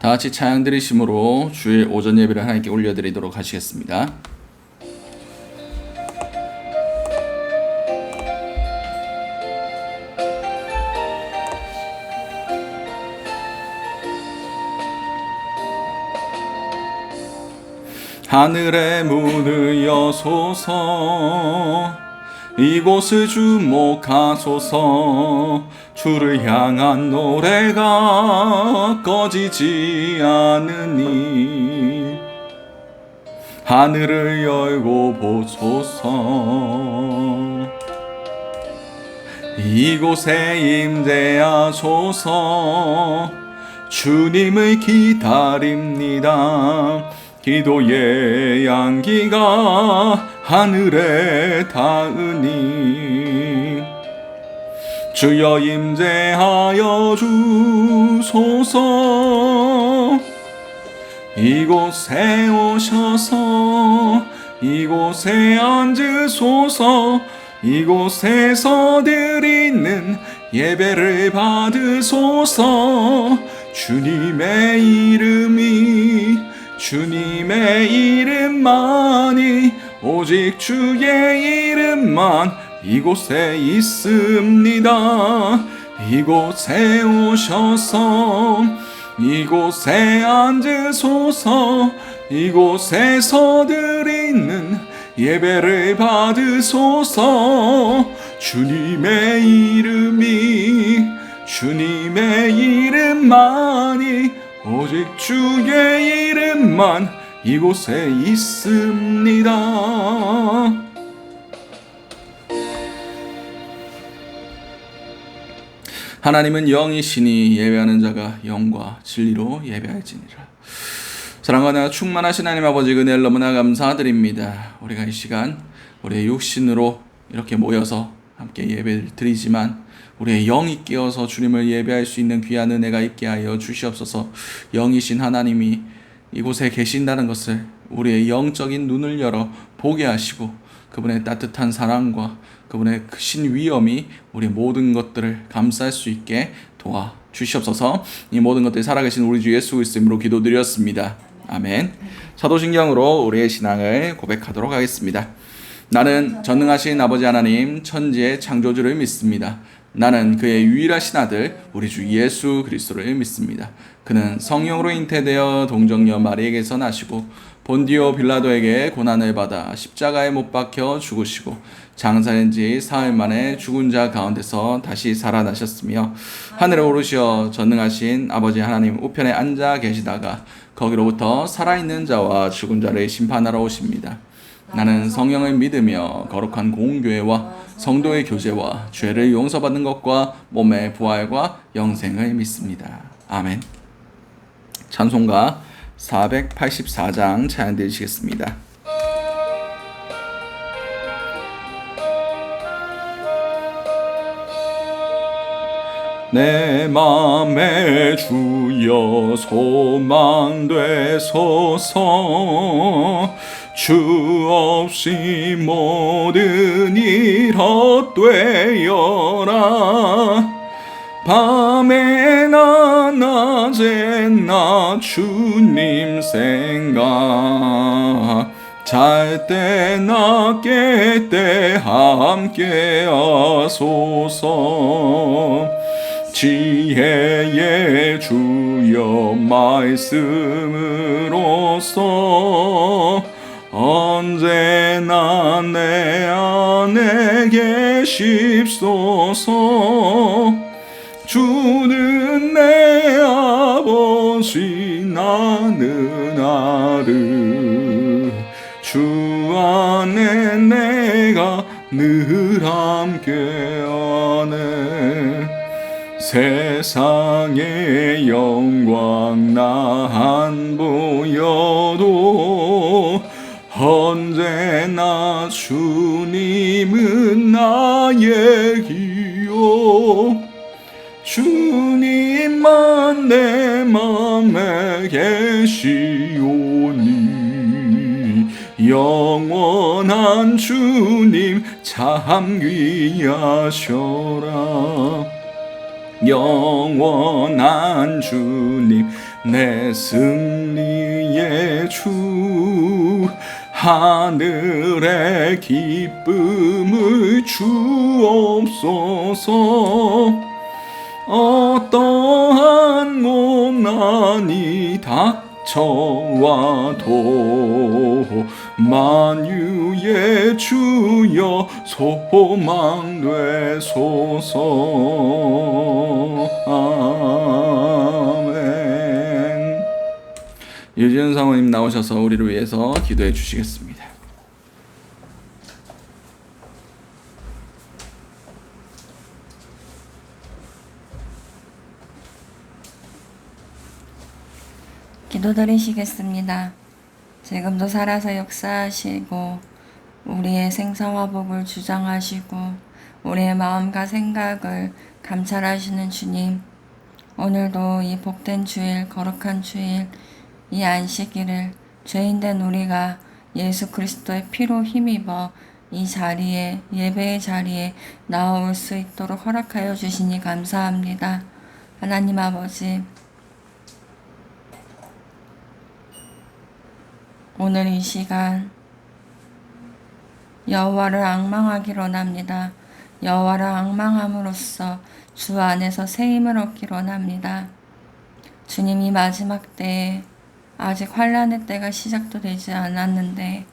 다 같이 찬양 드리심으로 주일 오전 예배를 하나님께 올려드리도록 하시겠습니다. 하늘의 문을 여소서, 이곳을 주목하소서. 주를 향한 노래가 꺼지지 않으니 하늘을 열고 보소서. 이곳에 임재하소서. 주님을 기다립니다. 기도의 양기가 하늘에 닿으니 주여 임재하여 주소서. 이곳에 오셔서 이곳에 앉으소서. 이곳에서 드리는 예배를 받으소서. 주님의 이름만이, 오직 주의 이름만 이곳에 있습니다. 이곳에 오셔서 이곳에 앉으소서. 이곳에서 드리는 예배를 받으소서. 주님의 이름만이, 오직 주의 이름만 이곳에 있습니다. 하나님은 영이시니 예배하는 자가 영과 진리로 예배할지니라. 사랑과 충만하신 하나님 아버지, 은혜를 너무나 감사드립니다. 우리가 이 시간 우리의 육신으로 이렇게 모여서 함께 예배를 드리지만 우리의 영이 깨어서 주님을 예배할 수 있는 귀한 은혜가 있게 하여 주시옵소서. 영이신 하나님이 이곳에 계신다는 것을 우리의 영적인 눈을 열어 보게 하시고, 그분의 따뜻한 사랑과 그분의 크신 위엄이 우리 모든 것들을 감쌀 수 있게 도와 주시옵소서. 이 모든 것들이 살아계신 우리 주 예수 그리스도로 기도드렸습니다. 아멘. 사도신경으로 우리의 신앙을 고백하도록 하겠습니다. 나는 전능하신 아버지 하나님, 천지의 창조주를 믿습니다. 나는 그의 유일하신 아들 우리 주 예수 그리스도를 믿습니다. 그는 성령으로 잉태되어 동정녀 마리에게서 나시고 본디오 빌라도에게 고난을 받아 십자가에 못 박혀 죽으시고 장사된 지 사흘 만에 죽은 자 가운데서 다시 살아나셨으며 하늘에 오르시어 전능하신 아버지 하나님 우편에 앉아 계시다가 거기로부터 살아있는 자와 죽은 자를 심판하러 오십니다. 나는 성령을 믿으며 거룩한 공교회와 성도의 교제와 죄를 용서받는 것과 몸의 부활과 영생을 믿습니다. 아멘. 찬송가 484장 찬양 드리시겠습니다. 내 맘에 주여 소망되소서. 주 없이 모든 일 헛되어라. 밤에나 낮에나 주님 생각, 잘 때나 깰 때 함께 하소서. 지혜의 주여 말씀으로써 언제나 내 안에 계십소서. 주는 내 아버지, 나는 아들. 주 안에 내가 늘 함께하네. 세상의 영광 나 안 보여도 언제나 주님은 나의 기요. 주님만 내 맘에 계시오니 영원한 주님 참 귀하셔라. 영원한 주님 내 승리의 주 하늘의 기쁨을 주옵소서. 어떠한 고난이 닥쳐와도 만유의 주여 소망 되소서. 아멘. 유지은 사모님 나오셔서 우리를 위해서 기도해 주시겠습니다. 기도드리시겠습니다. 지금도 살아서 역사하시고 우리의 생사와 복을 주장하시고 우리의 마음과 생각을 감찰하시는 주님, 오늘도 이 복된 주일, 거룩한 주일, 이 안식일을 죄인된 우리가 예수 그리스도의 피로 힘입어 이 자리에, 예배의 자리에 나올 수 있도록 허락하여 주시니 감사합니다. 하나님 아버지, 오늘 이 시간 여호와를 앙망하기로 합니다. 여호와를 앙망함으로써 주 안에서 새 힘을 얻기로 합니다. 주님이 마지막 때에 아직 환난의 때가 시작도 되지 않았는데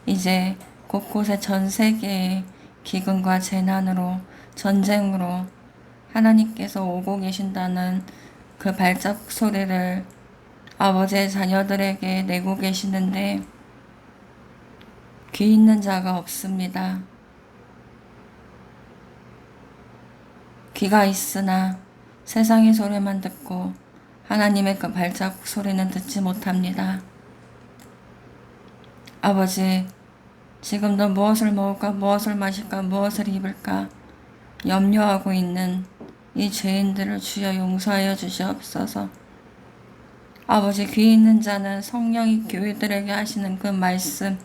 이제 곳곳에 전 세계에 기근과 재난으로 전쟁으로 하나님께서 오고 계신다는 그 발작 소리를 아버지의 자녀들에게 내고 계시는데 귀 있는 자가 없습니다. 귀가 있으나 세상의 소리만 듣고 하나님의 그 발자국 소리는 듣지 못합니다. 아버지, 지금도 무엇을 먹을까, 무엇을 마실까, 무엇을 입을까 염려하고 있는 이 죄인들을 주여 용서하여 주시옵소서. 아버지, 귀 있는 자는 성령이 교회들에게 하시는 그 말씀,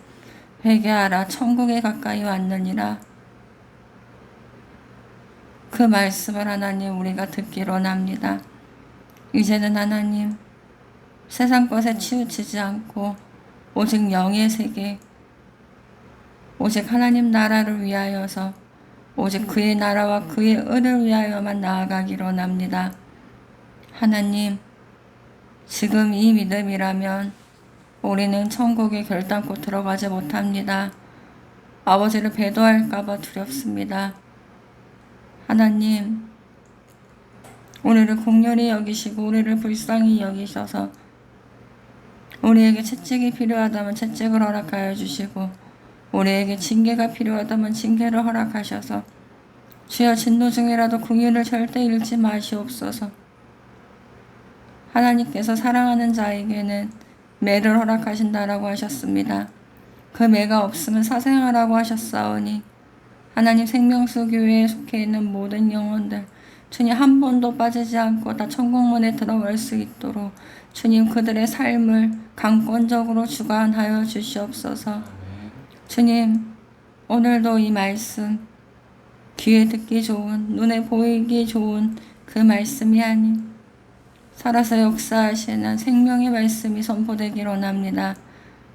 회개하라, 천국에 가까이 왔느니라. 그 말씀을 하나님 우리가 듣기로 합니다. 이제는 하나님, 세상 것에 치우치지 않고 오직 영의 세계, 오직 하나님 나라를 위하여서 오직 그의 나라와 그의 의를 위하여만 나아가기로 합니다. 하나님, 지금 이 믿음이라면 우리는 천국에 결단코 들어가지 못합니다. 아버지를 배도할까봐 두렵습니다. 하나님, 우리를 공렬히 여기시고 우리를 불쌍히 여기셔서 우리에게 채찍이 필요하다면 채찍을 허락하여 주시고 우리에게 징계가 필요하다면 징계를 허락하셔서 주여 진노 중이라도 긍휼을 절대 잃지 마시옵소서. 하나님께서 사랑하는 자에게는 매를 허락하신다라고 하셨습니다. 그 매가 없으면 사생하라고 하셨사오니 하나님 생명수 교회에 속해 있는 모든 영혼들 주님 한 번도 빠지지 않고 다 천국문에 들어갈 수 있도록 주님 그들의 삶을 강권적으로 주관하여 주시옵소서. 주님, 오늘도 이 말씀 귀에 듣기 좋은, 눈에 보이기 좋은 그 말씀이 아닌 살아서 역사하시는 생명의 말씀이 선포되기로 합니다.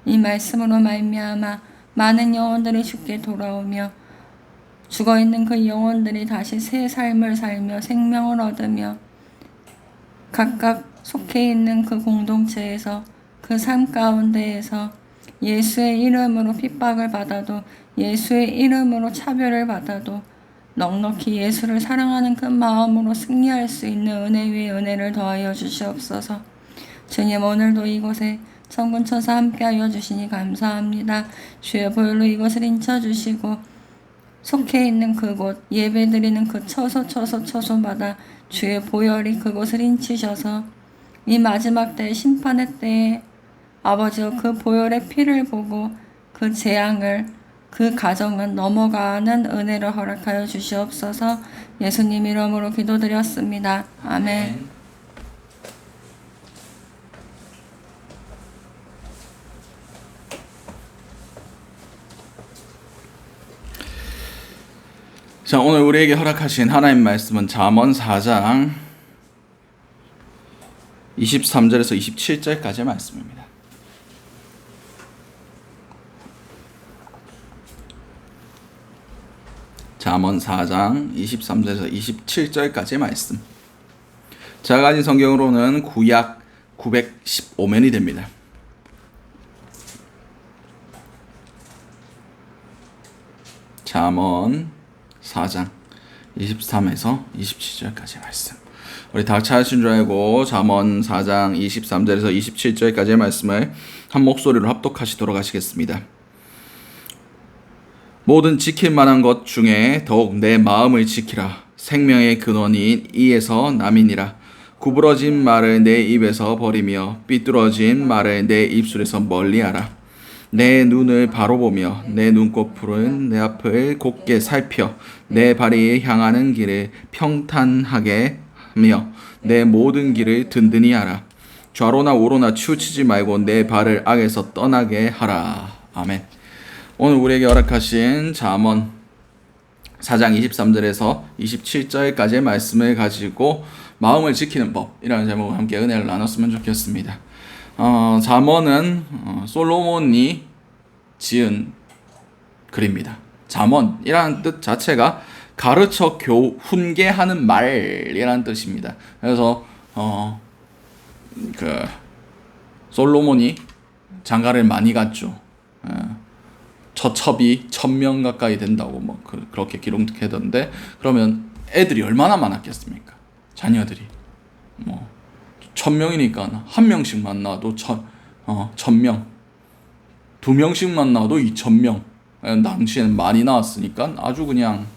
이 말씀으로 말미암아 많은 영혼들이 주께 돌아오며 죽어있는 그 영혼들이 다시 새 삶을 살며 생명을 얻으며 각각 속해 있는 그 공동체에서 그 삶 가운데에서 예수의 이름으로 핍박을 받아도 예수의 이름으로 차별을 받아도 넉넉히 예수를 사랑하는 그 마음으로 승리할 수 있는 은혜 위에 은혜를 더하여 주시옵소서. 주님, 오늘도 이곳에 천군 천사 함께하여 주시니 감사합니다. 주의 보혈로 이곳을 인쳐주시고 속해 있는 그곳 예배드리는 그 처소마다 주의 보혈이 그곳을 인치셔서 이 마지막 때의 심판의 때에 아버지여 그 보혈의 피를 보고 그 재앙을 그 가정은 넘어가는 은혜를 허락하여 주시옵소서. 예수님 이름으로 기도드렸습니다. 아멘. 자, 오늘 우리에게 허락하신 하나님 말씀은 잠언 4장 23절에서 27절까지의 말씀입니다. 잠언 4장 23절에서 27절까지의 말씀. 제가 가진 성경으로는 구약 915면이 됩니다. 잠언 4장 23에서 27절까지의 말씀. 우리 다 찾으신 줄 알고 잠언 4장 23절에서 27절까지의 말씀을 한 목소리로 합독하시도록 하시겠습니다. 모든 지킬 만한 것 중에 더욱 내 마음을 지키라. 생명의 근원이 이에서 남이니라. 구부러진 말을 내 입에서 버리며 삐뚤어진 말을 내 입술에서 멀리하라. 내 눈을 바로 보며 내 눈꺼풀은 내 앞을 곧게 살펴 내 발이 향하는 길을 평탄하게 하며 내 모든 길을 든든히 하라. 좌로나 우로나 치우치지 말고 내 발을 악에서 떠나게 하라. 아멘. 오늘 우리에게 허락하신 잠언 4장 23절에서 27절까지의 말씀을 가지고 마음을 지키는 법이라는 제목으로 함께 은혜를 나눴으면 좋겠습니다. 잠언은 솔로몬이 지은 글입니다. 잠언이라는 뜻 자체가 가르쳐 훈계하는 말이라는 뜻입니다. 그래서 솔로몬이 장가를 많이 갔죠. 처첩이 1000명 가까이 된다고 그렇게 기록되던데, 그러면 애들이 얼마나 많았겠습니까? 자녀들이 1000명이니까 한 명씩 만나도 1000명, 2명씩 만나도 2000명. 당시에는 많이 나왔으니까 아주 그냥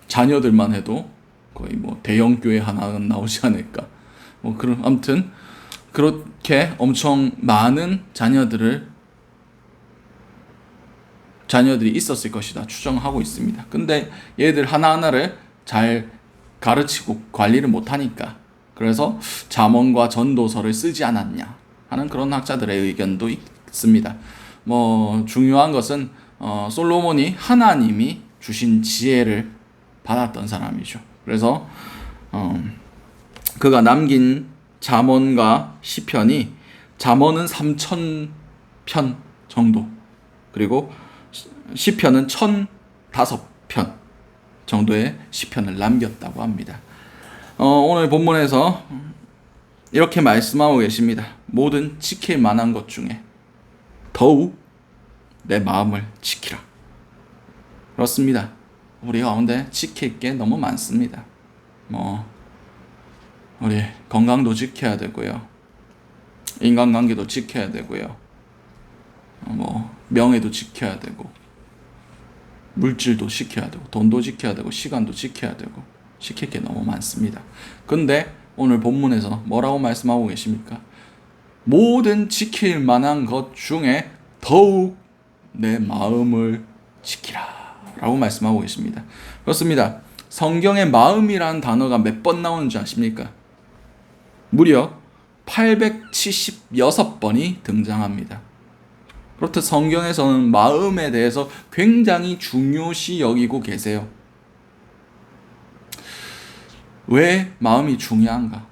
자녀들만 해도 거의 대형 교회 하나는 나오지 않을까. 아무튼 그렇게 엄청 많은 자녀들이 있었을 것이다 추정하고 있습니다. 근데 얘들 하나하나를 잘 가르치고 관리를 못하니까, 그래서 잠언과 전도서를 쓰지 않았냐 하는 그런 학자들의 의견도 있습니다. 중요한 것은 솔로몬이 하나님이 주신 지혜를 받았던 사람이죠. 그래서 그가 남긴 잠언과 시편이, 잠언은 3000편 정도, 그리고 시편은 1005편 정도의 시편을 남겼다고 합니다. 오늘 본문에서 이렇게 말씀하고 계십니다. 모든 지킬 만한 것 중에 더욱 내 마음을 지키라. 그렇습니다. 우리 가운데 지킬 게 너무 많습니다. 우리 건강도 지켜야 되고요, 인간관계도 지켜야 되고요, 명예도 지켜야 되고, 물질도 지켜야 되고, 돈도 지켜야 되고, 시간도 지켜야 되고, 지킬 게 너무 많습니다. 근데 오늘 본문에서 뭐라고 말씀하고 계십니까? 모든 지킬 만한 것 중에 더욱 내 마음을 지키라 라고 말씀하고 계십니다. 그렇습니다. 성경에 마음이라는 단어가 몇 번 나오는지 아십니까? 무려 876번이 등장합니다. 그렇듯 성경에서는 마음에 대해서 굉장히 중요시 여기고 계세요. 왜 마음이 중요한가?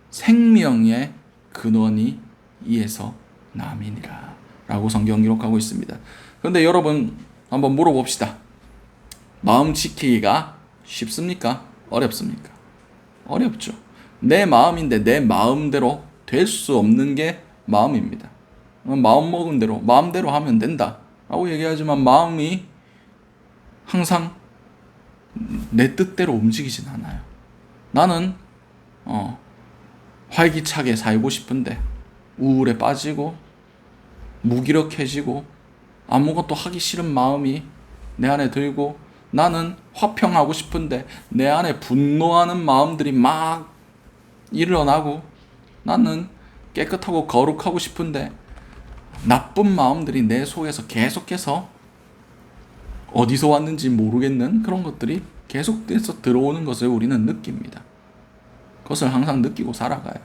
생명의 근원이 이에서 남이니라 라고 성경 기록하고 있습니다. 그런데 여러분 한번 물어봅시다. 마음 지키기가 쉽습니까? 어렵습니까? 어렵죠. 내 마음인데 내 마음대로 될 수 없는 게 마음입니다. 마음 먹은 대로 마음대로 하면 된다 라고 얘기하지만 마음이 항상 내 뜻대로 움직이진 않아요. 나는 활기차게 살고 싶은데 우울에 빠지고 무기력해지고 아무것도 하기 싫은 마음이 내 안에 들고, 나는 화평하고 싶은데 내 안에 분노하는 마음들이 막 일어나고, 나는 깨끗하고 거룩하고 싶은데 나쁜 마음들이 내 속에서 계속해서 어디서 왔는지 모르겠는 그런 것들이 계속해서 들어오는 것을 우리는 느낍니다. 그것을 항상 느끼고 살아가요.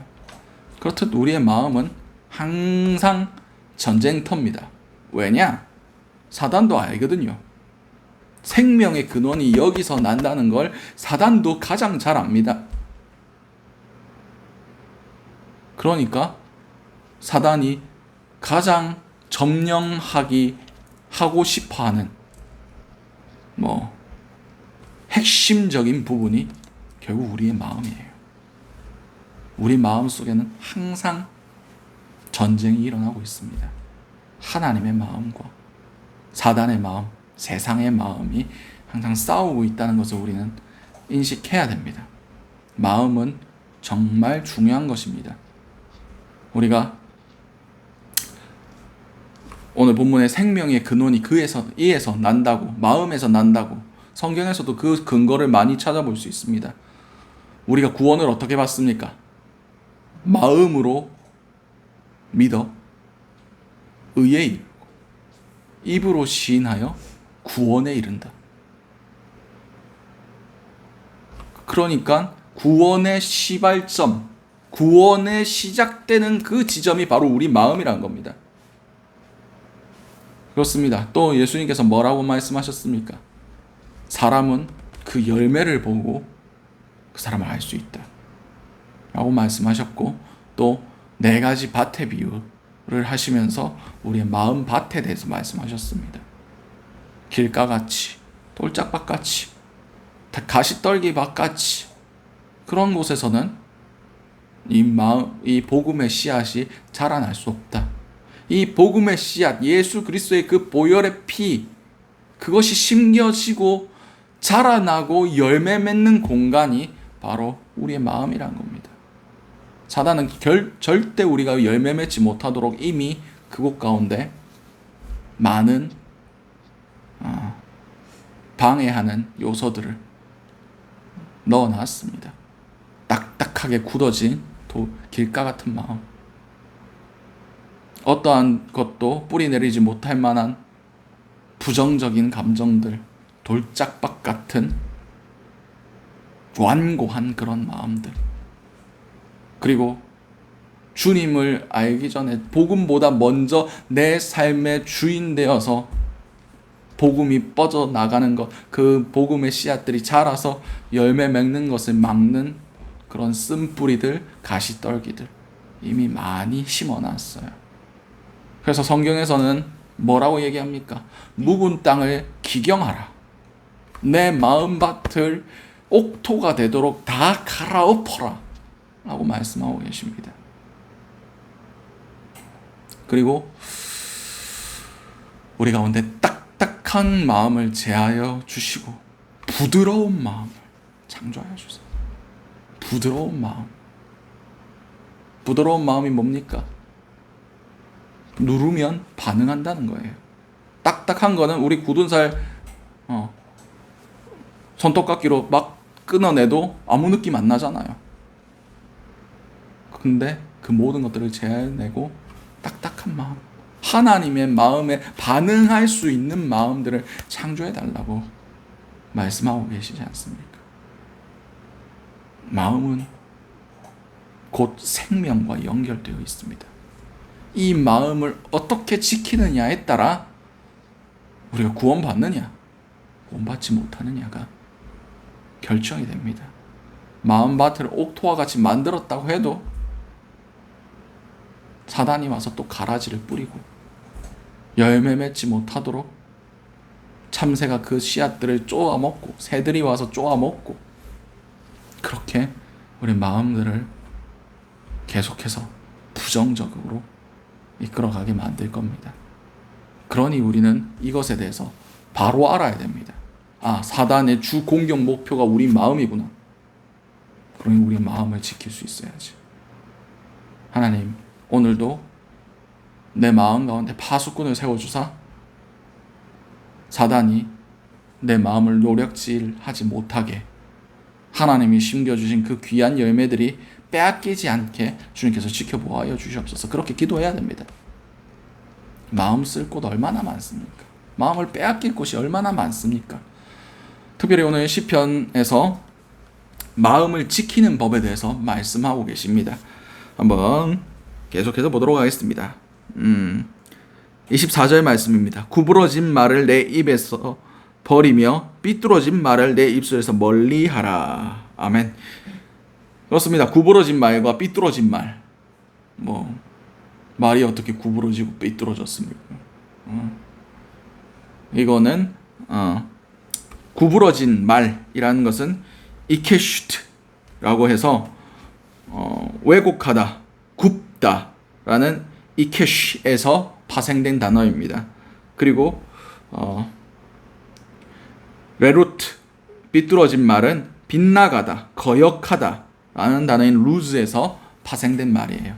그렇듯 우리의 마음은 항상 전쟁터입니다. 왜냐? 사단도 알거든요. 생명의 근원이 여기서 난다는 걸 사단도 가장 잘 압니다. 그러니까 사단이 가장 하고 싶어하는 핵심적인 부분이 결국 우리의 마음이에요. 우리 마음 속에는 항상 전쟁이 일어나고 있습니다. 하나님의 마음과 사단의 마음, 세상의 마음이 항상 싸우고 있다는 것을 우리는 인식해야 됩니다. 마음은 정말 중요한 것입니다. 우리가 오늘 본문의 생명의 근원이 이에서 난다고, 마음에서 난다고, 성경에서도 그 근거를 많이 찾아볼 수 있습니다. 우리가 구원을 어떻게 받습니까? 마음으로 믿어 의에 이르고 입으로 시인하여 구원에 이른다. 그러니까 구원의 시발점, 구원의 시작되는 그 지점이 바로 우리 마음이라는 겁니다. 그렇습니다. 또 예수님께서 뭐라고 말씀하셨습니까? 사람은 그 열매를 보고 그 사람을 알 수 있다 라고 말씀하셨고, 또 4가지 밭의 비유를 하시면서 우리의 마음 밭에 대해서 말씀하셨습니다. 길가같이, 돌짝밭같이, 가시떨기밭같이, 그런 곳에서는 이 복음의 씨앗이 자라날 수 없다. 이 복음의 씨앗, 예수 그리스도의 그 보혈의 피, 그것이 심겨지고 자라나고 열매 맺는 공간이 바로 우리의 마음이란 겁니다. 사단은 절대 우리가 열매 맺지 못하도록 이미 그곳 가운데 많은 방해하는 요소들을 넣어놨습니다. 딱딱하게 굳어진 길가 같은 마음, 어떠한 것도 뿌리 내리지 못할 만한 부정적인 감정들, 돌짝밭 같은 완고한 그런 마음들, 그리고 주님을 알기 전에 복음보다 먼저 내 삶의 주인 되어서 복음이 뻗어나가는 것, 그 복음의 씨앗들이 자라서 열매 맺는 것을 막는 그런 쓴뿌리들, 가시떨기들 이미 많이 심어놨어요. 그래서 성경에서는 뭐라고 얘기합니까? 묵은 땅을 기경하라. 내 마음밭을 옥토가 되도록 다 갈아엎어라 라고 말씀하고 계십니다. 그리고 우리 가운데 딱딱한 마음을 제하여 주시고 부드러운 마음을 창조하여 주세요. 부드러운 마음. 부드러운 마음이 뭡니까? 누르면 반응한다는 거예요. 딱딱한 거는 우리 굳은 살 손톱깎이로 막 끊어내도 아무 느낌 안 나잖아요. 근데 그 모든 것들을 제어내고 딱딱한 마음, 하나님의 마음에 반응할 수 있는 마음들을 창조해 달라고 말씀하고 계시지 않습니까? 마음은 곧 생명과 연결되어 있습니다. 이 마음을 어떻게 지키느냐에 따라 우리가 구원받느냐, 구원받지 못하느냐가 결정이 됩니다. 마음밭을 옥토와 같이 만들었다고 해도 사단이 와서 또 가라지를 뿌리고 열매 맺지 못하도록 참새가 그 씨앗들을 쪼아먹고 새들이 와서 쪼아먹고, 그렇게 우리 마음들을 계속해서 부정적으로 이끌어가게 만들 겁니다. 그러니 우리는 이것에 대해서 바로 알아야 됩니다. 사단의 주 공격 목표가 우리 마음이구나. 그러니 우리 마음을 지킬 수 있어야지. 하나님, 오늘도 내 마음 가운데 파수꾼을 세워주사 사단이 내 마음을 노력질하지 못하게 하나님이 심겨주신 그 귀한 열매들이 빼앗기지 않게 주님께서 지켜보아여 주시옵소서. 그렇게 기도해야 됩니다. 마음 쓸 곳 얼마나 많습니까? 마음을 빼앗길 곳이 얼마나 많습니까? 특별히 오늘 시편에서 마음을 지키는 법에 대해서 말씀하고 계십니다. 한번 계속해서 보도록 하겠습니다. 24절 말씀입니다. 구부러진 말을 내 입에서 버리며 삐뚤어진 말을 내 입술에서 멀리하라. 아멘. 그렇습니다. 구부러진 말과 삐뚤어진 말, 뭐 말이 어떻게 구부러지고 삐뚤어졌습니까? 이거는 구부러진 말이라는 것은 이케슈트라고 해서 왜곡하다, 굽다라는 이케쉬에서 파생된 단어입니다. 그리고 레루트, 삐뚤어진 말은 빗나가다, 거역하다라는 단어인 루즈에서 파생된 말이에요.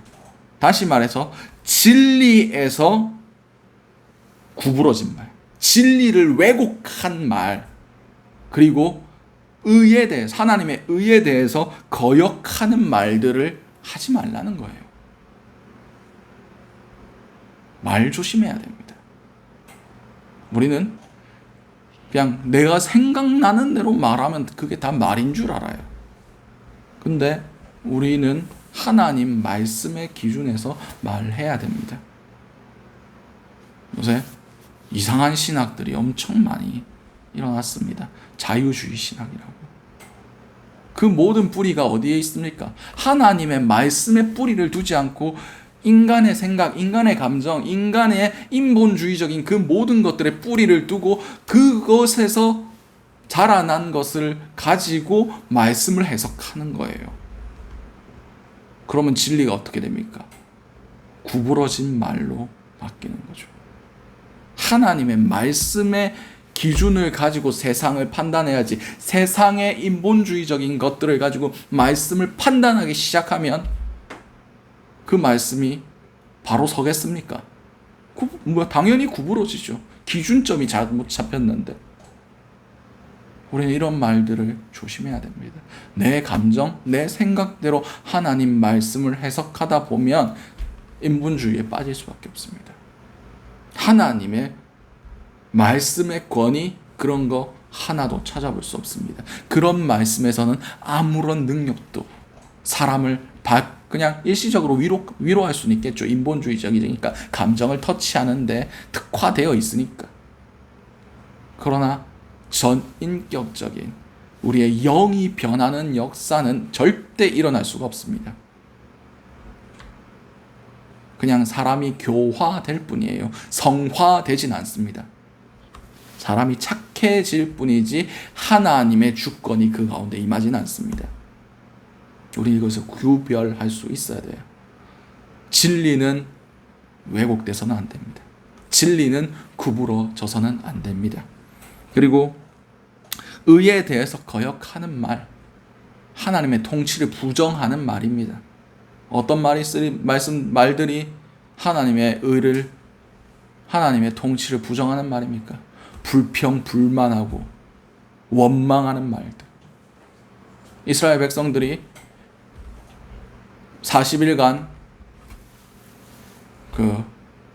다시 말해서 진리에서 구부러진 말, 진리를 왜곡한 말, 그리고 의에 대해서, 하나님의 의에 대해서 거역하는 말들을 하지 말라는 거예요. 말 조심해야 됩니다. 우리는 그냥 내가 생각나는 대로 말하면 그게 다 말인 줄 알아요. 근데 우리는 하나님 말씀의 기준에서 말해야 됩니다. 요새 이상한 신학들이 엄청 많이 일어났습니다. 자유주의 신학이라고. 그 모든 뿌리가 어디에 있습니까? 하나님의 말씀의 뿌리를 두지 않고 인간의 생각, 인간의 감정, 인간의 인본주의적인 그 모든 것들의 뿌리를 두고 그것에서 자라난 것을 가지고 말씀을 해석하는 거예요. 그러면 진리가 어떻게 됩니까? 구부러진 말로 바뀌는 거죠. 하나님의 말씀의 기준을 가지고 세상을 판단해야지, 세상의 인본주의적인 것들을 가지고 말씀을 판단하기 시작하면 그 말씀이 바로 서겠습니까? 당연히 구부러지죠. 기준점이 잘못 잡혔는데. 우리는 이런 말들을 조심해야 됩니다. 내 감정, 내 생각대로 하나님 말씀을 해석하다 보면 인본주의에 빠질 수밖에 없습니다. 하나님의 말씀의 권위, 그런 거 하나도 찾아볼 수 없습니다. 그런 말씀에서는 아무런 능력도 사람을 그냥 일시적으로 위로할 수는 있겠죠. 인본주의적이니까 감정을 터치하는데 특화되어 있으니까. 그러나 전인격적인 우리의 영이 변하는 역사는 절대 일어날 수가 없습니다. 그냥 사람이 교화될 뿐이에요. 성화되진 않습니다. 사람이 착해질 뿐이지 하나님의 주권이 그 가운데 임하진 않습니다. 우리 이것을 구별할 수 있어야 돼요. 진리는 왜곡돼서는 안 됩니다. 진리는 구부러져서는 안 됩니다. 그리고 의에 대해서 거역하는 말, 하나님의 통치를 부정하는 말입니다. 어떤 말들이 하나님의 의를, 하나님의 통치를 부정하는 말입니까? 불평불만하고 원망하는 말들. 이스라엘 백성들이 40일간 그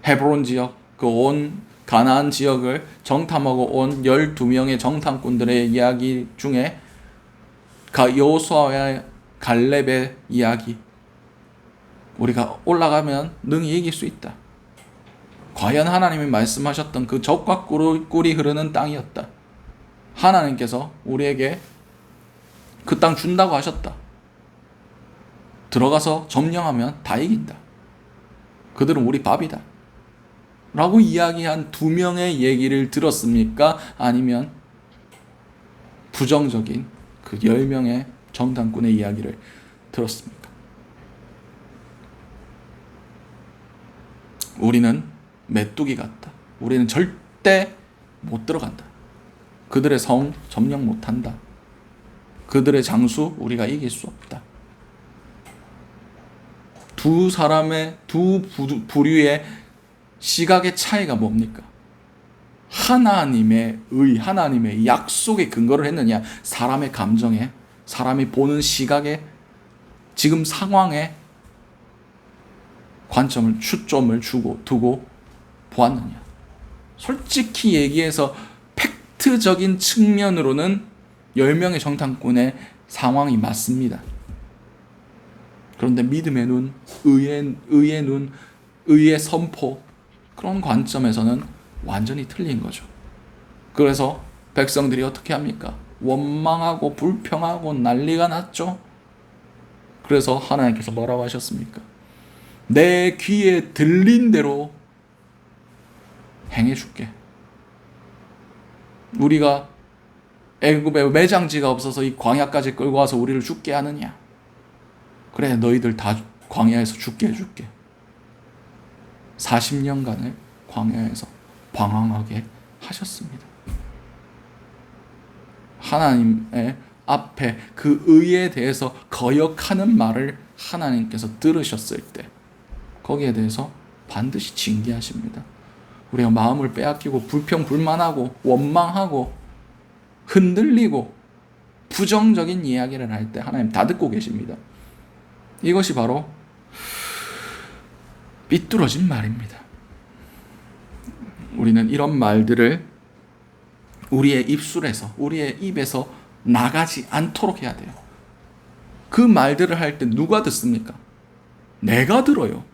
헤브론 지역, 그 온 가나안 지역을 정탐하고 온 12명의 정탐꾼들의 이야기 중에 여호수아와 갈렙의 이야기, 우리가 올라가면 능히 이길 수 있다. 과연 하나님이 말씀하셨던 그 젖과 꿀이 흐르는 땅이었다. 하나님께서 우리에게 그 땅 준다고 하셨다. 들어가서 점령하면 다 이긴다. 그들은 우리 밥이다. 라고 이야기한 2명의 얘기를 들었습니까? 아니면 부정적인 그 10명의 정탐꾼의 이야기를 들었습니까? 우리는 메뚜기 같다. 우리는 절대 못 들어간다. 그들의 성 점령 못한다. 그들의 장수 우리가 이길 수 없다. 두 부류의 시각의 차이가 뭡니까? 하나님의 의, 하나님의 약속에 근거를 했느냐, 사람의 감정에, 사람이 보는 시각에, 지금 상황에 초점을 두고 보았느냐. 솔직히 얘기해서 팩트적인 측면으로는 10명의 정탐꾼의 상황이 맞습니다. 그런데 믿음의 눈, 의의 눈, 의의 선포, 그런 관점에서는 완전히 틀린 거죠. 그래서 백성들이 어떻게 합니까? 원망하고 불평하고 난리가 났죠. 그래서 하나님께서 뭐라고 하셨습니까? 내 귀에 들린 대로 행해줄게. 우리가 애굽에 매장지가 없어서 이 광야까지 끌고 와서 우리를 죽게 하느냐? 그래, 너희들 다 광야에서 죽게 해줄게. 40년간을 광야에서 방황하게 하셨습니다. 하나님의 앞에 그 의에 대해서 거역하는 말을 하나님께서 들으셨을 때 거기에 대해서 반드시 징계하십니다. 우리가 마음을 빼앗기고 불평불만하고 원망하고 흔들리고 부정적인 이야기를 할 때 하나님 다 듣고 계십니다. 이것이 바로 삐뚤어진 말입니다. 우리는 이런 말들을 우리의 입술에서, 우리의 입에서 나가지 않도록 해야 돼요. 그 말들을 할 때 누가 듣습니까? 내가 들어요.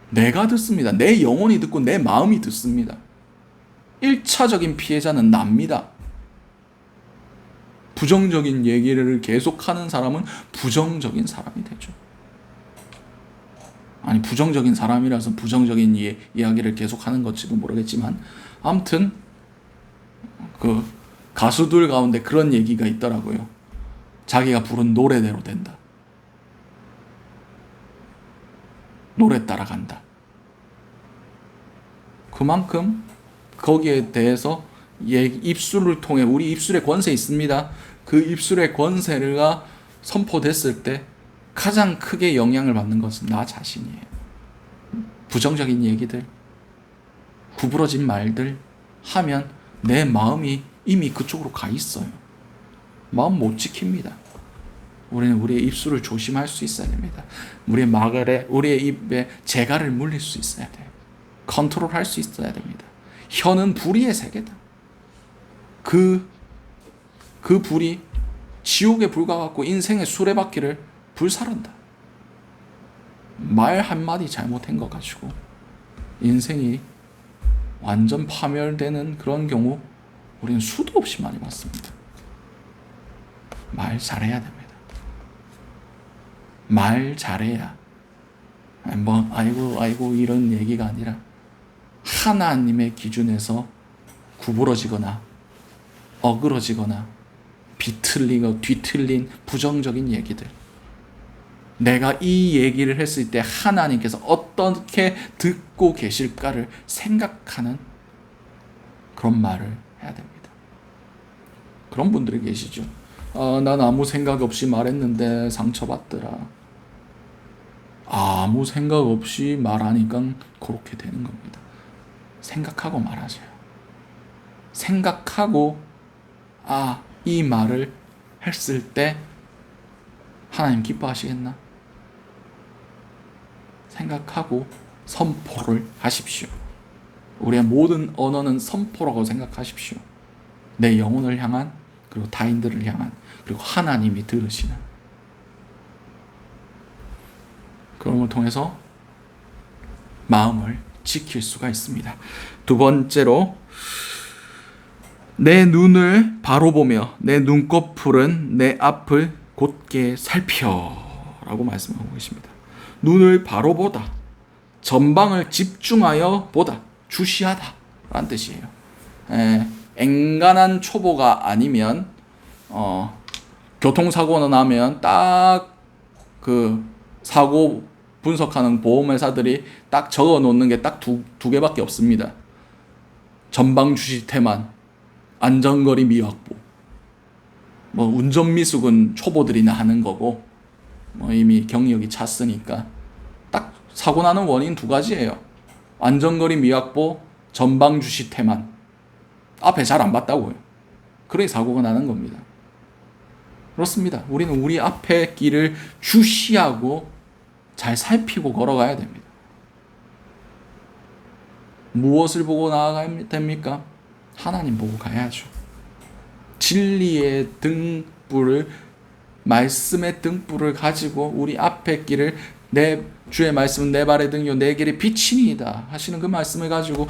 내가 듣습니다. 내 영혼이 듣고 내 마음이 듣습니다. 1차적인 피해자는 납니다. 부정적인 얘기를 계속하는 사람은 부정적인 사람이 되죠. 아니, 부정적인 사람이라서 부정적인 이야기를 계속하는 것지도 모르겠지만 아무튼 그 가수들 가운데 그런 얘기가 있더라고요. 자기가 부른 노래대로 된다. 노래 따라간다. 그만큼 거기에 대해서 입술을 통해, 우리 입술에 권세 있습니다. 그 입술의 권세가 선포됐을 때 가장 크게 영향을 받는 것은 나 자신이에요. 부정적인 얘기들, 구부러진 말들 하면 내 마음이 이미 그쪽으로 가 있어요. 마음 못 지킵니다. 우리는 우리의 입술을 조심할 수 있어야 됩니다. 우리의 입에 재갈을 물릴 수 있어야 돼요. 컨트롤할 수 있어야 됩니다. 혀는 불의의 세계다. 그 불이 지옥의 불과 같고 인생의 수레바퀴를 불살한다. 말 한마디 잘못한 거 가지고 인생이 완전 파멸되는 그런 경우 우리는 수도 없이 많이 봤습니다. 말 잘해야 됩니다. 말 잘해야 아이고 이런 얘기가 아니라 하나님의 기준에서 구부러지거나 어그러지거나 비틀리고 뒤틀린 부정적인 얘기들, 내가 이 얘기를 했을 때 하나님께서 어떻게 듣고 계실까를 생각하는 그런 말을 해야 됩니다. 그런 분들이 계시죠. 난 아무 생각 없이 말했는데 상처받더라. 아무 생각 없이 말하니까 그렇게 되는 겁니다. 생각하고 말하세요. 생각하고 이 말을 했을 때 하나님 기뻐하시겠나? 생각하고 선포를 하십시오. 우리의 모든 언어는 선포라고 생각하십시오. 내 영혼을 향한, 그리고 타인들을 향한, 그리고 하나님이 들으시는, 그런 통해서 마음을 지킬 수가 있습니다. 두 번째로, 내 눈을 바로 보며 내 눈꺼풀은 내 앞을 곧게 살펴라고 말씀하고 계십니다. 눈을 바로 보다, 전방을 집중하여 보다, 주시하다 라는 뜻이에요. 앵간한 초보가 아니면 교통사고가 나면 딱 그 사고 분석하는 보험회사들이 딱 적어 놓는 게 딱 두 개밖에 없습니다. 전방 주시 태만, 안전거리 미확보. 운전 미숙은 초보들이나 하는 거고, 이미 경력이 찼으니까 딱 사고 나는 원인 두 가지예요. 안전거리 미확보, 전방 주시 태만. 앞에 잘 안 봤다고요. 그러니 사고가 나는 겁니다. 그렇습니다. 우리는 우리 앞의 길을 주시하고 잘 살피고 걸어가야 됩니다. 무엇을 보고 나아가야 됩니까? 하나님 보고 가야죠. 진리의 등불을, 말씀의 등불을 가지고 우리 앞의 길을, 내 주의 말씀은 내 발의 등이요 내 길의 빛이니이다 하시는 그 말씀을 가지고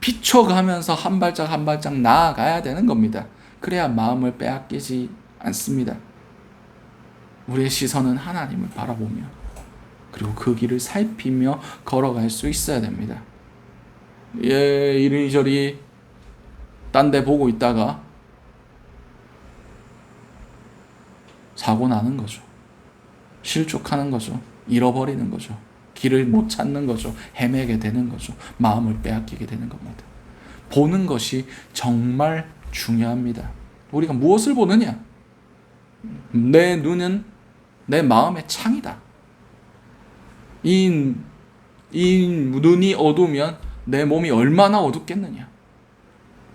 비춰가면서 한 발짝 한 발짝 나아가야 되는 겁니다. 그래야 마음을 빼앗기지 않습니다. 우리의 시선은 하나님을 바라보며 그리고 그 길을 살피며 걸어갈 수 있어야 됩니다. 이리저리 딴 데 보고 있다가 사고 나는 거죠. 실족하는 거죠. 잃어버리는 거죠. 길을 못 찾는 거죠. 헤매게 되는 거죠. 마음을 빼앗기게 되는 겁니다. 보는 것이 정말 중요합니다. 우리가 무엇을 보느냐? 내 눈은 내 마음의 창이다. 이 눈이 어두우면 내 몸이 얼마나 어둡겠느냐.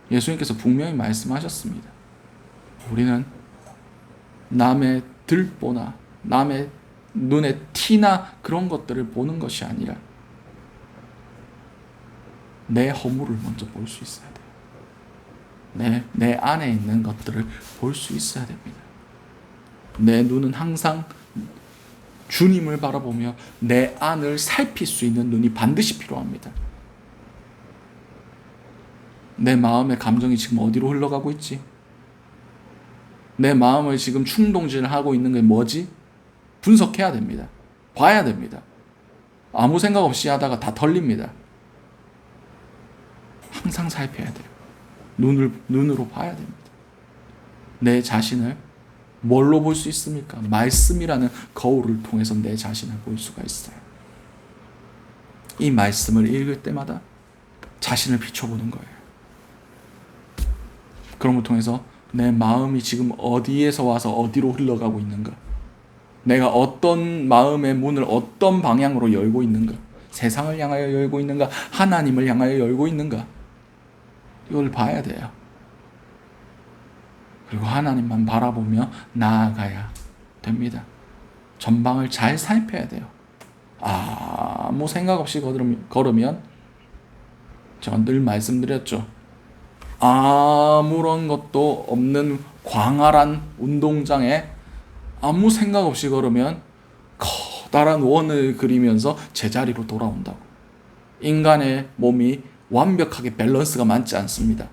예수님께서 분명히 말씀하셨습니다. 우리는 남의 들보나 남의 눈에 티나 그런 것들을 보는 것이 아니라 내 허물을 먼저 볼 수 있어야 돼요. 내 안에 있는 것들을 볼 수 있어야 됩니다. 내 눈은 항상 주님을 바라보며 내 안을 살필 수 있는 눈이 반드시 필요합니다. 내 마음의 감정이 지금 어디로 흘러가고 있지? 내 마음을 지금 충동질하고 있는 게 뭐지? 분석해야 됩니다. 봐야 됩니다. 아무 생각 없이 하다가 다 털립니다. 항상 살펴야 돼요. 눈으로 봐야 됩니다. 내 자신을 뭘로 볼 수 있습니까? 말씀이라는 거울을 통해서 내 자신을 볼 수가 있어요. 이 말씀을 읽을 때마다 자신을 비춰보는 거예요. 그런 걸 통해서 내 마음이 지금 어디에서 와서 어디로 흘러가고 있는가? 내가 어떤 마음의 문을 어떤 방향으로 열고 있는가? 세상을 향하여 열고 있는가? 하나님을 향하여 열고 있는가? 이걸 봐야 돼요. 그리고 하나님만 바라보며 나아가야 됩니다. 전방을 잘 살펴야 돼요. 아무 생각 없이 걸으면 제가 늘 말씀드렸죠. 아무런 것도 없는 광활한 운동장에 아무 생각 없이 걸으면 커다란 원을 그리면서 제자리로 돌아온다고. 인간의 몸이 완벽하게 밸런스가 맞지 않습니다.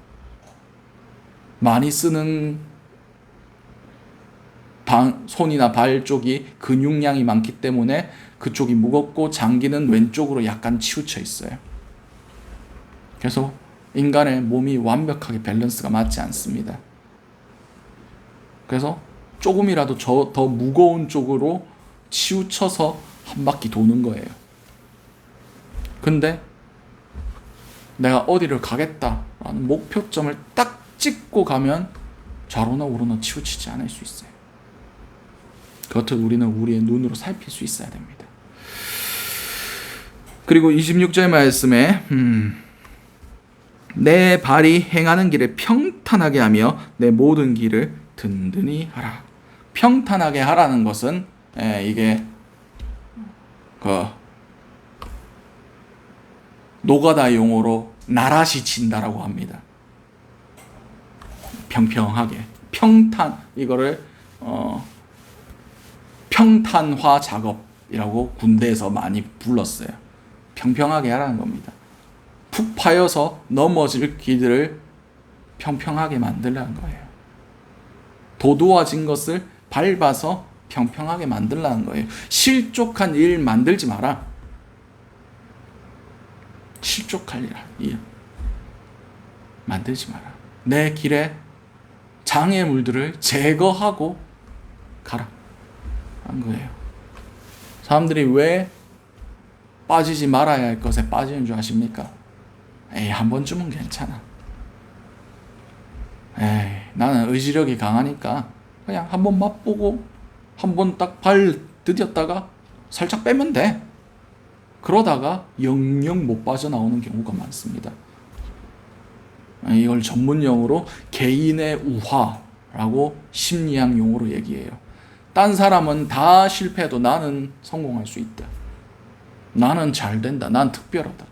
많이 쓰는 손이나 발 쪽이 근육량이 많기 때문에 그쪽이 무겁고 장기는 왼쪽으로 약간 치우쳐 있어요. 그래서 인간의 몸이 완벽하게 밸런스가 맞지 않습니다. 그래서 조금이라도 더 무거운 쪽으로 치우쳐서 한 바퀴 도는 거예요. 근데 내가 어디를 가겠다라는 목표점을 딱 찍고 가면 좌로나 우로나 치우치지 않을 수 있어요. 그것을 우리는 우리의 눈으로 살필 수 있어야 됩니다. 그리고 26절 말씀에 내 발이 행하는 길을 평탄하게 하며 내 모든 길을 든든히 하라. 평탄하게 하라는 것은 이게 노가다 용어로 나라시 친다라고 합니다. 평평하게 평탄 이거를 평탄화 작업이라고 군대에서 많이 불렀어요. 평평하게 하라는 겁니다. 푹 파여서 넘어질 길들을 평평하게 만들라는 거예요. 도도해진 것을 밟아서 평평하게 만들라는 거예요. 실족한 일 만들지 마라. 실족할 일 만들지 마라. 내 길에 장애물들을 제거하고 가라 한 거예요. 사람들이 왜 빠지지 말아야 할 것에 빠지는 줄 아십니까? 한 번쯤은 괜찮아. 나는 의지력이 강하니까 그냥 한 번 맛보고 한 번 딱 발 디뎠다가 살짝 빼면 돼. 그러다가 영영 못 빠져나오는 경우가 많습니다. 이걸 전문 용어로 개인의 우화라고 심리학 용어로 얘기해요. 딴 사람은 다 실패해도 나는 성공할 수 있다. 나는 잘 된다. 난 특별하다.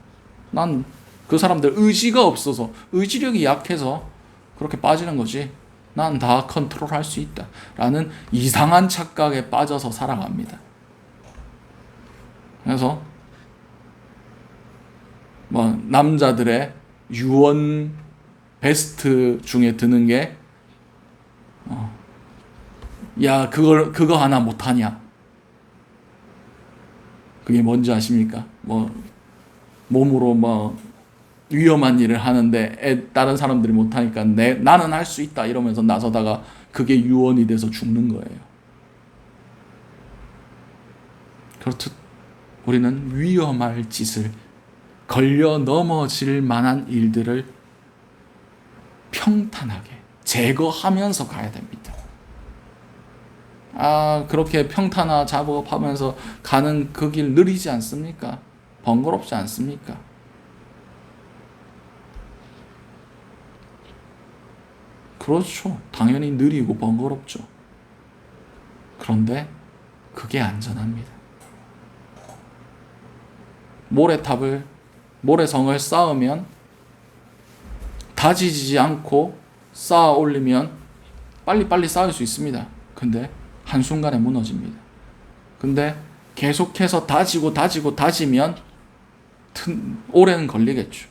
난 그 사람들 의지가 없어서 의지력이 약해서 그렇게 빠지는 거지. 난 다 컨트롤할 수 있다. 라는 이상한 착각에 빠져서 살아갑니다. 그래서 남자들의 유언 베스트 중에 드는 게 야 그거 하나 못하냐. 그게 뭔지 아십니까? 몸으로 위험한 일을 하는데 다른 사람들이 못하니까 나는 할 수 있다 이러면서 나서다가 그게 유언이 돼서 죽는 거예요. 그렇듯 우리는 위험할 짓을, 걸려 넘어질 만한 일들을 평탄하게 제거하면서 가야 됩니다. 그렇게 평탄화 작업하면서 가는 그 길 느리지 않습니까? 번거롭지 않습니까? 그렇죠. 당연히 느리고 번거롭죠. 그런데 그게 안전합니다. 모래성을 쌓으면 다지지 않고 쌓아 올리면 빨리빨리 쌓을 수 있습니다. 근데 한순간에 무너집니다. 근데 계속해서 다지면 오래는 걸리겠죠.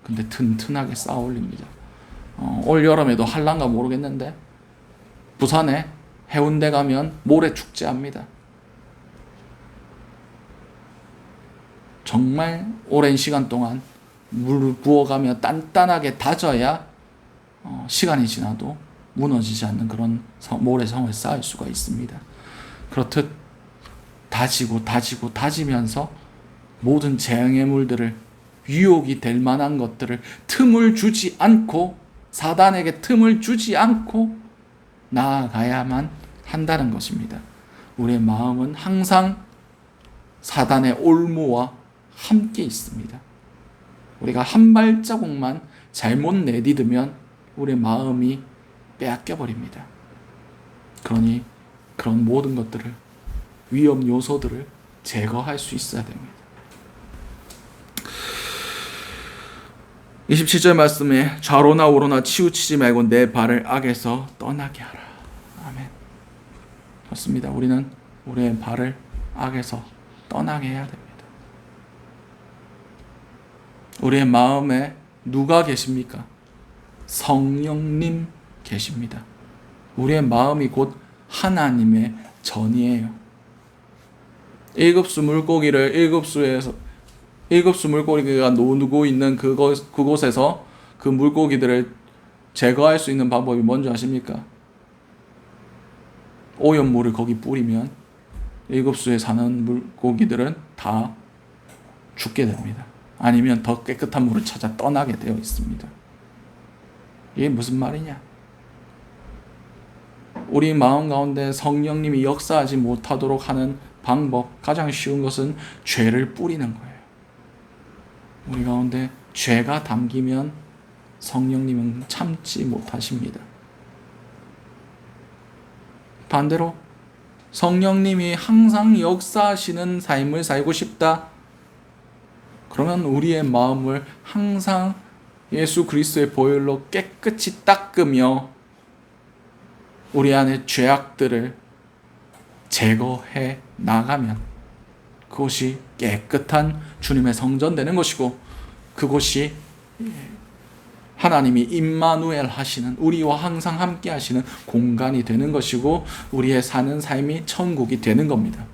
근데 튼튼하게 쌓아 올립니다. 올 여름에도 할란가 모르겠는데 부산에 해운대 가면 모래 축제합니다. 정말 오랜 시간 동안 물을 부어가며 단단하게 다져야 시간이 지나도 무너지지 않는 그런 모래성을 쌓을 수가 있습니다. 그렇듯 다지면서 모든 재앙의 물들을, 유혹이 될 만한 것들을 틈을 주지 않고, 사단에게 틈을 주지 않고 나아가야만 한다는 것입니다. 우리의 마음은 항상 사단의 올무와 함께 있습니다. 우리가 한 발자국만 잘못 내디디면 우리의 마음이 빼앗겨 버립니다. 그러니 그런 모든 것들을, 위험 요소들을 제거할 수 있어야 됩니다. 27절 말씀에 좌로나 우로나 치우치지 말고 내 발을 악에서 떠나게 하라. 아멘. 그렇습니다. 우리는 우리의 발을 악에서 떠나게 해야 됩니다. 우리의 마음에 누가 계십니까? 성령님 계십니다. 우리의 마음이 곧 하나님의 전이에요. 일급수 물고기가 노고 있는 그곳에서 그 물고기들을 제거할 수 있는 방법이 뭔지 아십니까? 오염물을 거기 뿌리면 일급수에 사는 물고기들은 다 죽게 됩니다. 아니면 더 깨끗한 물을 찾아 떠나게 되어 있습니다. 이게 무슨 말이냐? 우리 마음 가운데 성령님이 역사하지 못하도록 하는 방법, 가장 쉬운 것은 죄를 뿌리는 거예요. 우리 가운데 죄가 담기면 성령님은 참지 못하십니다. 반대로 성령님이 항상 역사하시는 삶을 살고 싶다. 그러면 우리의 마음을 항상 예수 그리스도의 보혈로 깨끗이 닦으며 우리 안의 죄악들을 제거해 나가면 그곳이 깨끗한 주님의 성전 되는 것이고, 그곳이 하나님이 임마누엘 하시는, 우리와 항상 함께 하시는 공간이 되는 것이고, 우리의 사는 삶이 천국이 되는 겁니다.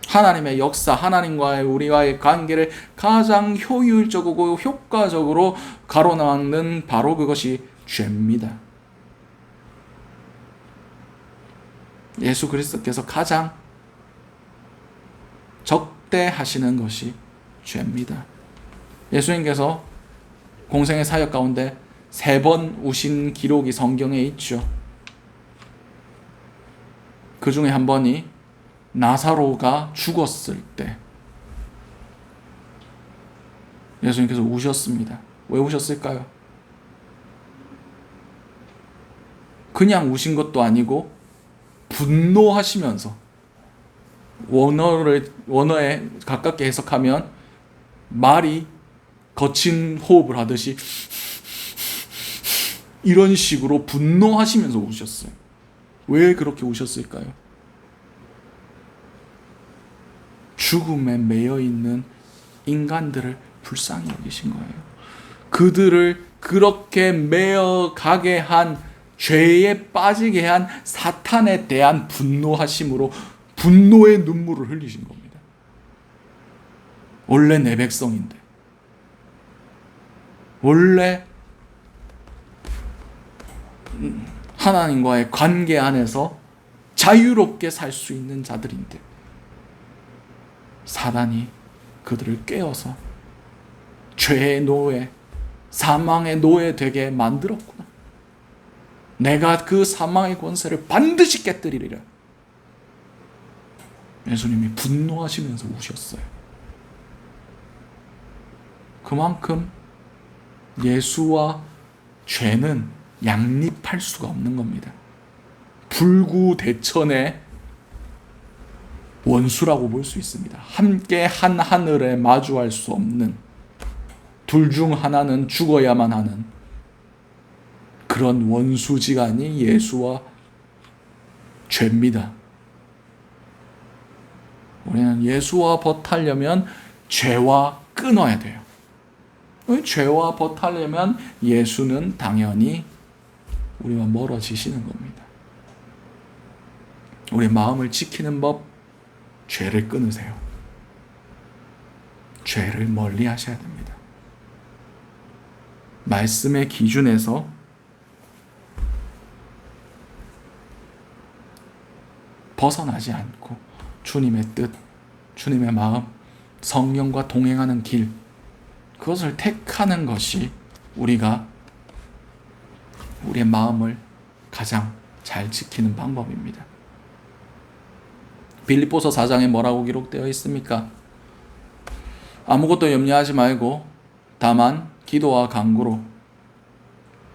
하나님의 역사, 하나님과의 우리와의 관계를 가장 효율적이고 효과적으로 가로막는 바로 그것이 죄입니다. 예수 그리스도께서 가장 적대하시는 것이 죄입니다. 예수님께서 공생의 사역 가운데 3번 우신 기록이 성경에 있죠. 그 중에 한 번이 나사로가 죽었을 때 예수님께서 우셨습니다. 왜 우셨을까요? 그냥 우신 것도 아니고 분노하시면서, 원어에 가깝게 해석하면 말이 거친 호흡을 하듯이 이런 식으로 분노하시면서 우셨어요. 왜 그렇게 우셨을까요? 죽음에 매여 있는 인간들을 불쌍히 여기신 거예요. 그들을 그렇게 매여 가게 한, 죄에 빠지게 한 사탄에 대한 분노하심으로 분노의 눈물을 흘리신 겁니다. 원래 내 백성인데, 원래 하나님과의 관계 안에서 자유롭게 살 수 있는 자들인데 사단이 그들을 깨어서 죄의 노예, 사망의 노예 되게 만들었구나. 내가 그 사망의 권세를 반드시 깨뜨리리라. 예수님이 분노하시면서 우셨어요. 그만큼 예수와 죄는 양립할 수가 없는 겁니다. 불구대천의 원수라고 볼 수 있습니다. 함께 한 하늘에 마주할 수 없는, 둘 중 하나는 죽어야만 하는 그런 원수지간이 예수와 죄입니다. 우리는 예수와 벗하려면 죄와 끊어야 돼요. 죄와 벗하려면 예수는 당연히 우리와 멀어지시는 겁니다. 우리 마음을 지키는 법, 죄를 끊으세요. 죄를 멀리 하셔야 됩니다. 말씀의 기준에서 벗어나지 않고 주님의 뜻, 주님의 마음, 성령과 동행하는 길, 그것을 택하는 것이 우리가 우리의 마음을 가장 잘 지키는 방법입니다. 빌립보서 4장에 뭐라고 기록되어 있습니까? 아무것도 염려하지 말고 다만 기도와 간구로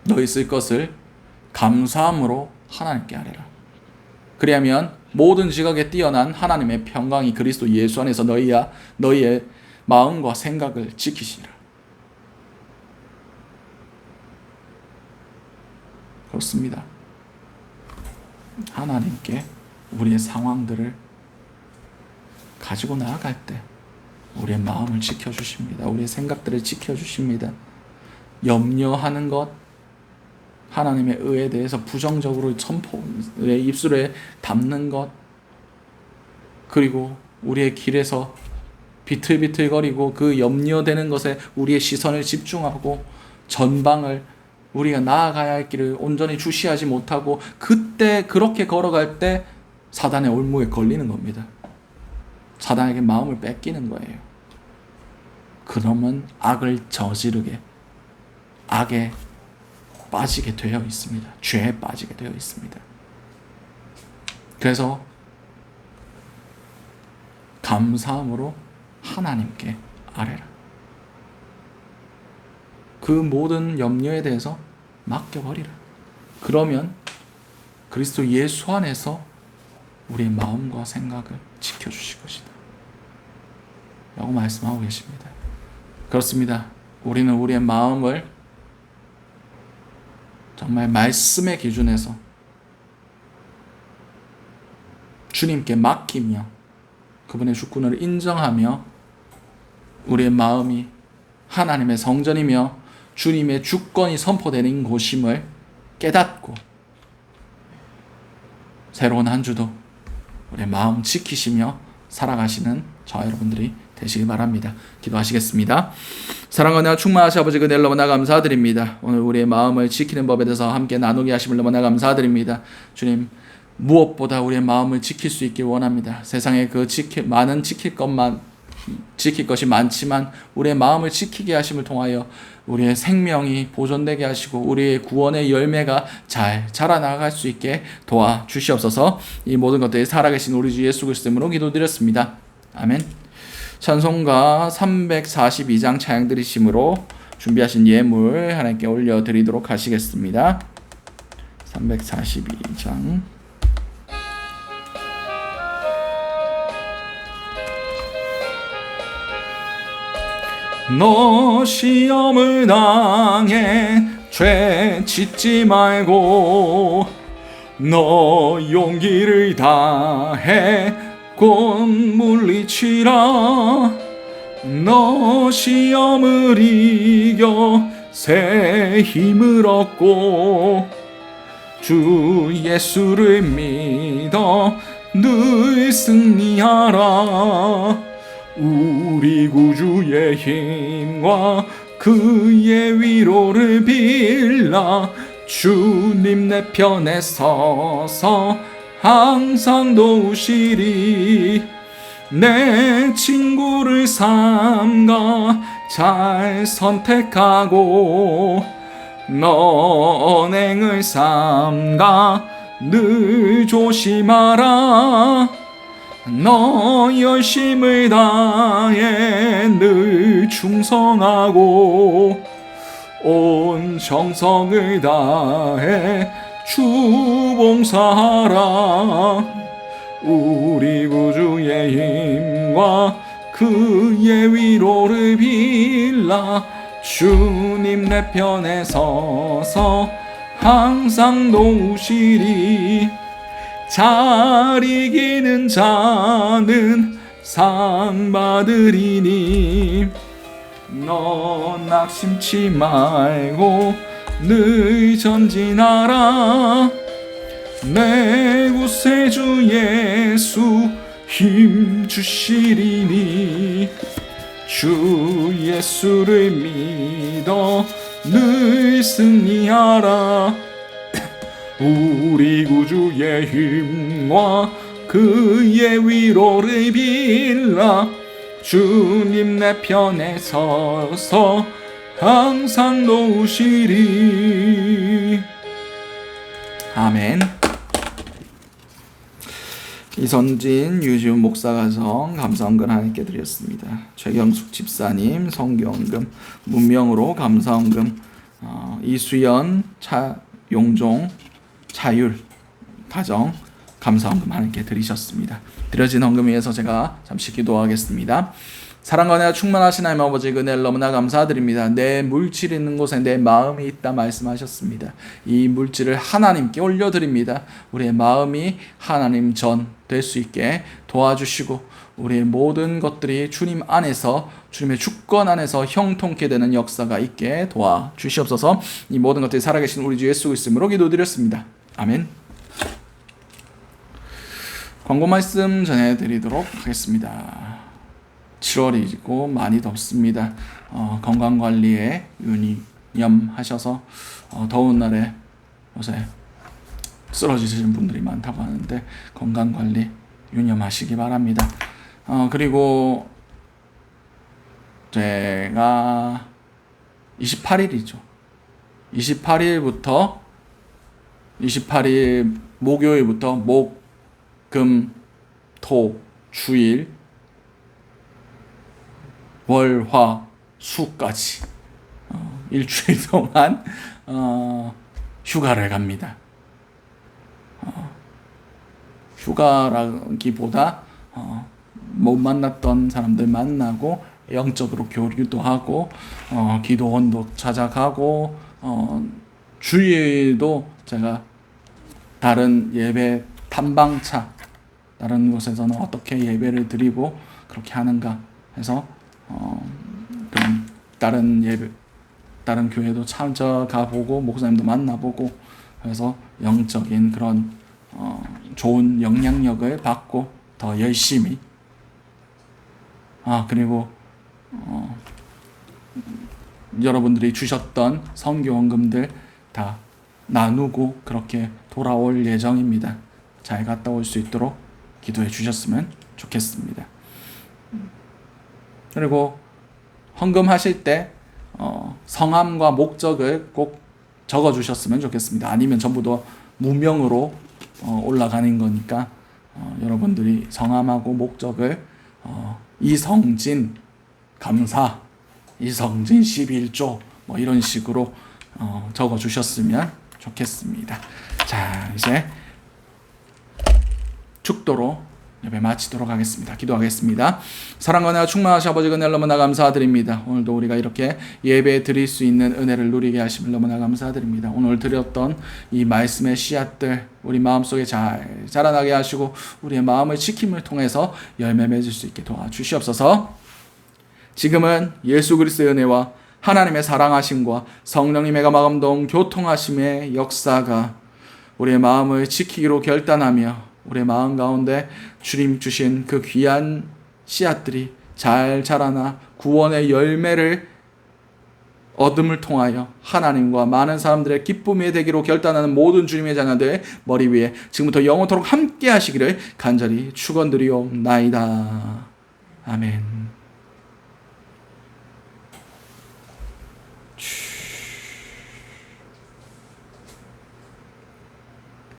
너희 쓸 것을 감사함으로 하나님께 아뢰라. 그리하면 모든 지각에 뛰어난 하나님의 평강이 그리스도 예수 안에서 너희의 마음과 생각을 지키시리라. 그렇습니다. 하나님께 우리의 상황들을 가지고 나아갈 때 우리의 마음을 지켜주십니다. 우리의 생각들을 지켜주십니다. 염려하는 것, 하나님의 의에 대해서 부정적으로 입술에 담는 것, 그리고 우리의 길에서 비틀비틀거리고 그 염려되는 것에 우리의 시선을 집중하고 전방을 우리가 나아가야 할 길을 온전히 주시하지 못하고 그때 그렇게 걸어갈 때 사단의 올무에 걸리는 겁니다. 사단에게 마음을 뺏기는 거예요. 그러면 악을 저지르게, 악에 빠지게 되어 있습니다. 죄에 빠지게 되어 있습니다. 그래서 감사함으로 하나님께 아뢰라. 그 모든 염려에 대해서 맡겨버리라. 그러면 그리스도 예수 안에서 우리의 마음과 생각을 지켜주실 것이다 라고 말씀하고 계십니다. 그렇습니다. 우리는 우리의 마음을 정말 말씀의 기준에서 주님께 맡기며 그분의 주권을 인정하며 우리의 마음이 하나님의 성전이며 주님의 주권이 선포되는 곳임을 깨닫고 새로운 한 주도 우리의 마음 지키시며 살아가시는 저와 여러분들이 되시길 바랍니다. 기도하시겠습니다. 사랑과 은혜와 충만하신 아버지 그대를 너무나 감사드립니다. 오늘 우리의 마음을 지키는 법에 대해서 함께 나누게 하심을 너무나 감사드립니다. 주님, 무엇보다 우리의 마음을 지킬 수 있길 원합니다. 세상에 지킬 것이 많지만 우리의 마음을 지키게 하심을 통하여 우리의 생명이 보존되게 하시고 우리의 구원의 열매가 잘 자라나갈 수 있게 도와주시옵소서. 이 모든 것들이 살아계신 우리 주 예수 그리스도 이름으로 기도드렸습니다. 아멘. 찬송가 342장 찬양 드리심으로 준비하신 예물 하나님께 올려드리도록 하시겠습니다. 342장 너 시험을 당해 죄 짓지 말고 너 용기를 다해 곧 물리치라. 너 시험을 이겨 새 힘을 얻고 주 예수를 믿어 늘 승리하라. 우리 구주의 힘과 그의 위로를 빌라 주님 내 편에 서서 항상 도우시리. 내 친구를 삼가 잘 선택하고 언행을 삼가 늘 조심하라. 너 열심을 다해 늘 충성하고 온 정성을 다해 주 봉사하라. 우리 구주의 힘과 그의 위로를 빌라 주님 내 편에 서서 항상 도우시리. 잘 이기는 자는 상 받으리니 너 낙심치 말고 늘 전진하라. 내 구세주 예수 힘 주시리니 주 예수를 믿어 늘 승리하라. 우리 구주의 힘과 그의 위로를 빌라 주님 내 편에 서서 항상 도우시리. 아멘. 이선진, 유지훈 목사가정 감사헌금 하나님께 드렸습니다. 최경숙 집사님 성경헌금, 문명으로 감사헌금, 이수연, 차용종, 차율 가정 감사헌금 하나님께 드리셨습니다. 드려진 헌금 위해서 제가 잠시 기도하겠습니다. 사랑과 은혜가 충만하신 하나님 아버지 은혜를 너무나 감사드립니다. 내 물질이 있는 곳에 내 마음이 있다 말씀하셨습니다. 이 물질을 하나님께 올려드립니다. 우리의 마음이 하나님 전 될 수 있게 도와주시고 우리의 모든 것들이 주님 안에서 주님의 주권 안에서 형통케 되는 역사가 있게 도와주시옵소서. 이 모든 것들이 살아계신 우리 주 예수 그리스도로 기도드렸습니다. 아멘. 광고 말씀 전해드리도록 하겠습니다. 7월이고 많이 덥습니다. 건강관리에 유념하셔서 더운 날에 요새 쓰러지시는 분들이 많다고 하는데 건강관리 유념하시기 바랍니다. 그리고 제가 28일이죠. 28일 목요일부터 목, 금, 토, 주일, 월, 화, 수까지 일주일 동안 휴가를 갑니다. 휴가라기보다 못 만났던 사람들 만나고 영적으로 교류도 하고 기도원도 찾아가고 주일도 제가 다른 예배 탐방차 다른 곳에서는 어떻게 예배를 드리고 그렇게 하는가 해서 그런 다른 교회도 찾아가 보고 목사님도 만나보고 그래서 영적인 그런 좋은 영향력을 받고 더 열심히 그리고 여러분들이 주셨던 선교헌금들 다 나누고 그렇게 돌아올 예정입니다. 잘 갔다 올 수 있도록 기도해 주셨으면 좋겠습니다. 그리고 헌금하실 때 성함과 목적을 꼭 적어 주셨으면 좋겠습니다. 아니면 전부 다 무명으로 올라가는 거니까 여러분들이 성함하고 목적을 이성진 감사, 이성진 11조 뭐 이런 식으로 적어 주셨으면 좋겠습니다. 자, 이제 축도로 예배 마치도록 하겠습니다. 기도하겠습니다. 사랑과 은혜가 충만하신 아버지 은혜를 너무나 감사드립니다. 오늘도 우리가 이렇게 예배 드릴 수 있는 은혜를 누리게 하심을 너무나 감사드립니다. 오늘 드렸던 이 말씀의 씨앗들 우리 마음속에 잘 자라나게 하시고 우리의 마음을 지킴을 통해서 열매 맺을 수 있게 도와주시옵소서. 지금은 예수 그리스도의 은혜와 하나님의 사랑하심과 성령님의 감화감동 교통하심의 역사가 우리의 마음을 지키기로 결단하며 우리의 마음 가운데 주님 주신 그 귀한 씨앗들이 잘 자라나 구원의 열매를 얻음을 통하여 하나님과 많은 사람들의 기쁨이 되기로 결단하는 모든 주님의 자녀들 머리 위에 지금부터 영원토록 함께 하시기를 간절히 축원드리옵나이다. 아멘.